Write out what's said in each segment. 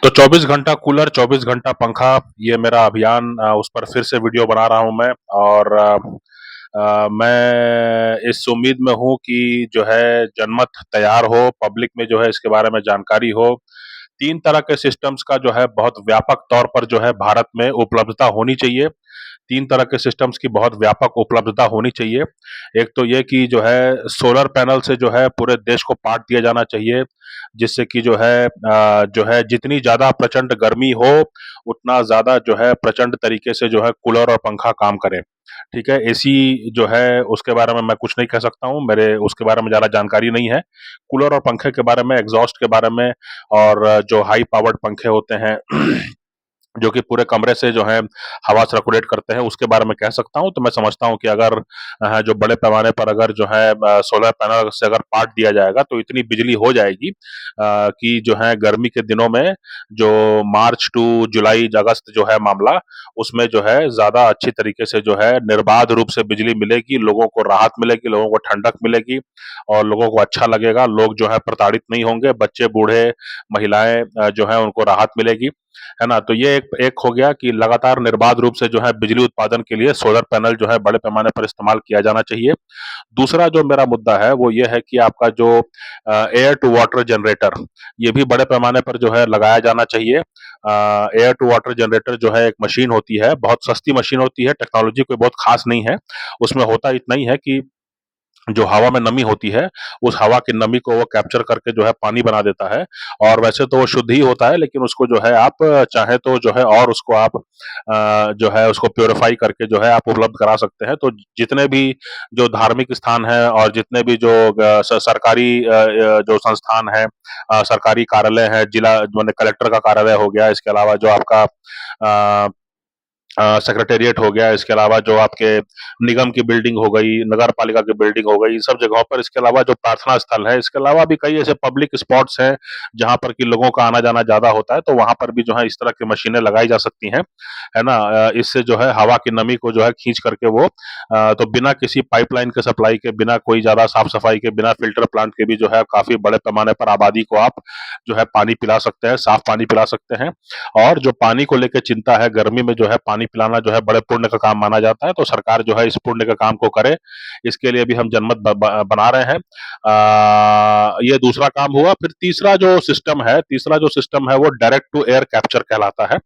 तो 24 घंटा कूलर, 24 घंटा पंखा, ये मेरा अभियान, उस पर फिर से वीडियो बना रहा हूं मैं। और मैं इस उम्मीद में हूं कि जो है जनमत तैयार हो, पब्लिक में जो है इसके बारे में जानकारी हो। तीन तरह के सिस्टम्स का जो है बहुत व्यापक तौर पर जो है भारत में उपलब्धता होनी चाहिए। तीन तरह के सिस्टम्स की बहुत व्यापक उपलब्धता होनी चाहिए। एक तो ये कि जो है सोलर पैनल से जो है पूरे देश को पाट दिया जाना चाहिए, जिससे कि जो है जितनी ज़्यादा प्रचंड गर्मी हो, उतना ज़्यादा जो है प्रचंड तरीके से जो है कूलर और पंखा काम करें। ठीक है? एसी जो है उसके बारे में मैं कुछ नहीं कह सकता हूँ, मेरे उसके बारे में ज़्यादा जानकारी नहीं है। कूलर और पंखे के बारे में, एग्ज़ॉस्ट के बारे में और जो हाई पावर्ड पंखे होते हैं जो कि पूरे कमरे से जो है हवा सर्कुलेट करते हैं, उसके बारे में कह सकता हूँ। तो मैं समझता हूँ कि अगर जो बड़े पैमाने पर अगर जो है सोलर पैनल से अगर पाट दिया जाएगा तो इतनी बिजली हो जाएगी कि जो है गर्मी के दिनों में जो मार्च टू जुलाई अगस्त जो है मामला, उसमें जो है ज़्यादा अच्छी तरीके से जो है निर्बाध रूप से बिजली मिलेगी, लोगों को राहत मिलेगी, लोगों को ठंडक मिलेगी और लोगों को अच्छा लगेगा। लोग जो है प्रताड़ित नहीं होंगे, बच्चे, बूढ़े, महिलाएँ जो है उनको राहत मिलेगी। है ना? तो ये एक एक हो गया कि लगातार निर्बाध रूप से जो है बिजली उत्पादन के लिए सोलर पैनल जो है बड़े पैमाने पर इस्तेमाल किया जाना चाहिए। दूसरा जो मेरा मुद्दा है वो ये है कि आपका जो एयर टू वाटर जनरेटर, ये भी बड़े पैमाने पर जो है लगाया जाना चाहिए। एयर टू वाटर जनरेटर जो है एक मशीन होती है, बहुत सस्ती मशीन होती है, टेक्नोलॉजी कोई बहुत खास नहीं है। उसमें होता इतना ही है कि जो हवा में नमी होती है, उस हवा की नमी को वो कैप्चर करके जो है पानी बना देता है। और वैसे तो वो शुद्ध ही होता है, लेकिन उसको जो है आप चाहें तो जो है और उसको आप जो है उसको प्यूरिफाई करके जो है आप उपलब्ध करा सकते हैं। तो जितने भी जो धार्मिक स्थान हैं और जितने भी जो सरकारी जो संस्थान है, सरकारी कार्यालय है, जिला माने कलेक्टर का कार्यालय हो गया, इसके अलावा जो आपका सेक्रेटेरिएट हो गया, इसके अलावा जो आपके निगम की बिल्डिंग हो गई, नगर पालिका की बिल्डिंग हो गई, इन सब जगहों पर, इसके अलावा जो प्रार्थना स्थल है, इसके अलावा भी कई ऐसे पब्लिक स्पॉट्स हैं जहां पर कि लोगों का आना जाना ज्यादा होता है, तो वहां पर भी जो है इस तरह की मशीनें लगाई जा सकती हैं। है ना? इससे जो है हवा की नमी को जो है खींच करके वो तो बिना किसी पाइपलाइन के सप्लाई के, बिना कोई ज्यादा साफ सफाई के, बिना फिल्टर प्लांट के भी जो है काफी बड़े पैमाने पर आबादी को आप जो है पानी पिला सकते हैं, साफ पानी पिला सकते हैं। और जो पानी को लेके चिंता है, गर्मी में जो है पानी पिलाना जो है बड़े पुण्य का काम माना जाता है, तो सरकार जो है इस पुण्य के काम को करे, इसके लिए भी हम जनमत बना रहे हैं। ये दूसरा काम हुआ। फिर तीसरा जो सिस्टम है वो डायरेक्ट टू एयर कैप्चर कहलाता है।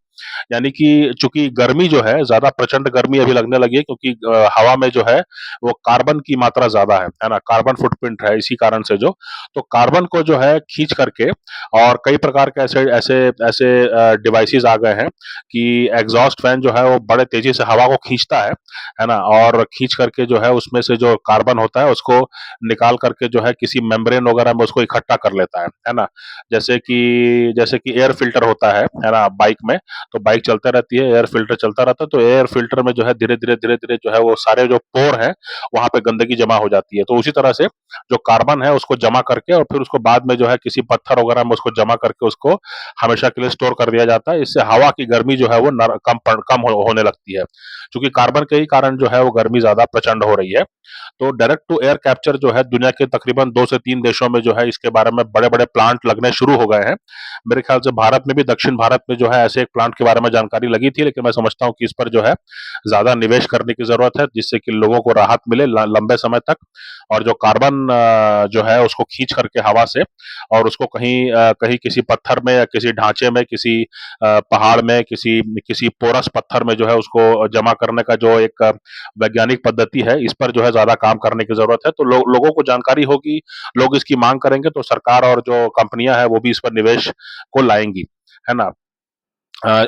यानी कि चूंकि गर्मी जो है ज्यादा प्रचंड गर्मी अभी लगने लगी है, क्योंकि हवा में जो है वो कार्बन की मात्रा ज्यादा है ना? कार्बन फुटप्रिंट है इसी कारण से जो, तो कार्बन को जो है खींच करके, और कई प्रकार के ऐसे ऐसे ऐसे डिवाइसेस आ गए हैं कि एग्जॉस्ट फैन जो है वो बड़े तेजी से हवा को खींचता है ना? और खींच करके जो है उसमें से जो कार्बन होता है उसको निकाल करके जो है किसी मेम्ब्रेन वगैरह में उसको इकट्ठा कर लेता है ना? जैसे कि एयर फिल्टर होता है ना बाइक में, तो बाइक चलते रहती है, एयर फिल्टर चलता रहता है, तो एयर फिल्टर में जो है धीरे-धीरे जो है वो सारे जो पोर हैं, वहाँ पे गंदगी जमा हो जाती है। तो उसी तरह से जो कार्बन है उसको जमा करके और फिर उसको बाद में जो है किसी पत्थर वगैरह में उसको जमा करके उसको हमेशा के लिए स्टोर कर दिया जाता है। इससे हवा की गर्मी जो है वो कम होने लगती है। क्योंकि कार्बन के ही कारण जो है वो गर्मी ज़्यादा प्रचंड हो रही है। तो डायरेक्ट टू एयर कैप्चर जो है दुनिया के तकरीबन 2 से 3 देशों में जो है इसके बारे में बड़े-बड़े प्लांट लगने शुरू हो गए हैं। मेरे ख्याल से भारत में भी, दक्षिण भारत में जो है ऐसे एक प्लांट के बारे में जानकारी लगी थी, लेकिन मैं समझता हूँ कि इस पर जो है ज़्यादा निवेश करने की ज़रूरत है, जिससे कि लोगों को राहत मिले लंबे समय तक। और जो कार्बन जो है उसको खींच करके हवा से और उसको कहीं किसी पत्थर में या किसी ढांचे में, किसी पहाड़ में, किसी किसी पोरस पत्थर में जो है उसको जमा करने का जो एक वैज्ञानिक पद्धति है, इस पर जो है ज़्यादा काम करने की ज़रूरत है। तो लोगों को जानकारी होगी, लोग इसकी माँग करेंगे, तो सरकार और जो कंपनियाँ हैं वो भी इस पर निवेश को लाएँगी। है ना?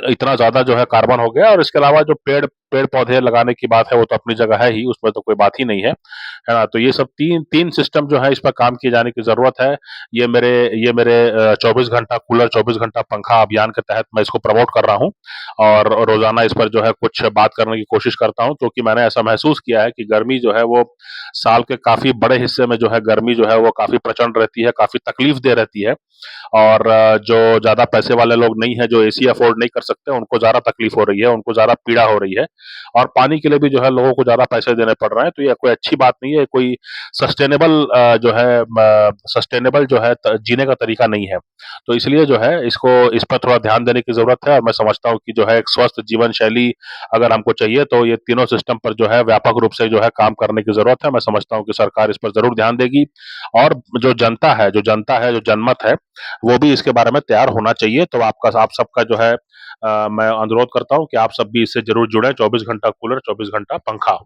इतना ज़्यादा जो है कार्बन हो गया, और इसके अलावा जो पेड़-पौधे लगाने की बात है वो तो अपनी जगह है ही, उसमें तो कोई बात ही नहीं है ना? तो ये सब 3 सिस्टम जो है इस पर काम किए जाने की ज़रूरत है। ये मेरे 24 घंटा कूलर, 24 घंटा पंखा अभियान के तहत मैं इसको प्रमोट कर रहा हूँ और रोज़ाना इस पर जो है कुछ बात करने की कोशिश करता हूँ, क्योंकि मैंने ऐसा महसूस किया है कि गर्मी जो है वो साल के काफ़ी बड़े हिस्से में जो है गर्मी जो है वो काफ़ी प्रचंड रहती है, काफ़ी तकलीफ़देह रहती है। और जो ज़्यादा पैसे वाले लोग नहीं हैं, जो एसी अफ़ोर्ड नहीं कर सकते, उनको ज़्यादा तकलीफ़ हो रही है, उनको ज़्यादा पीड़ा हो रही है। और पानी के लिए भी जो है लोगों को ज़्यादा पैसे देने पड़ रहे हैं, तो ये कोई अच्छी बात नहीं है, कोई सस्टेनेबल जो है जीने का तरीका नहीं है। तो इसलिए जो है इसको इस पर थोड़ा ध्यान देने की ज़रूरत है और मैं समझता हूँ कि जो है एक स्वस्थ जीवन शैली अगर हमको चाहिए तो ये तीनों सिस्टम पर जो है व्यापक रूप से जो है काम करने की ज़रूरत है। मैं समझता हूँ कि सरकार इस पर ज़रूर ध्यान देगी और जो जनमत है, वो भी इसके बारे में तैयार होना चाहिए। तो आप सबका जो है मैं अनुरोध करता हूँ कि आप सब भी इससे ज़रूर जुड़ें, 24 घंटा कूलर, 24 घंटा पंखा।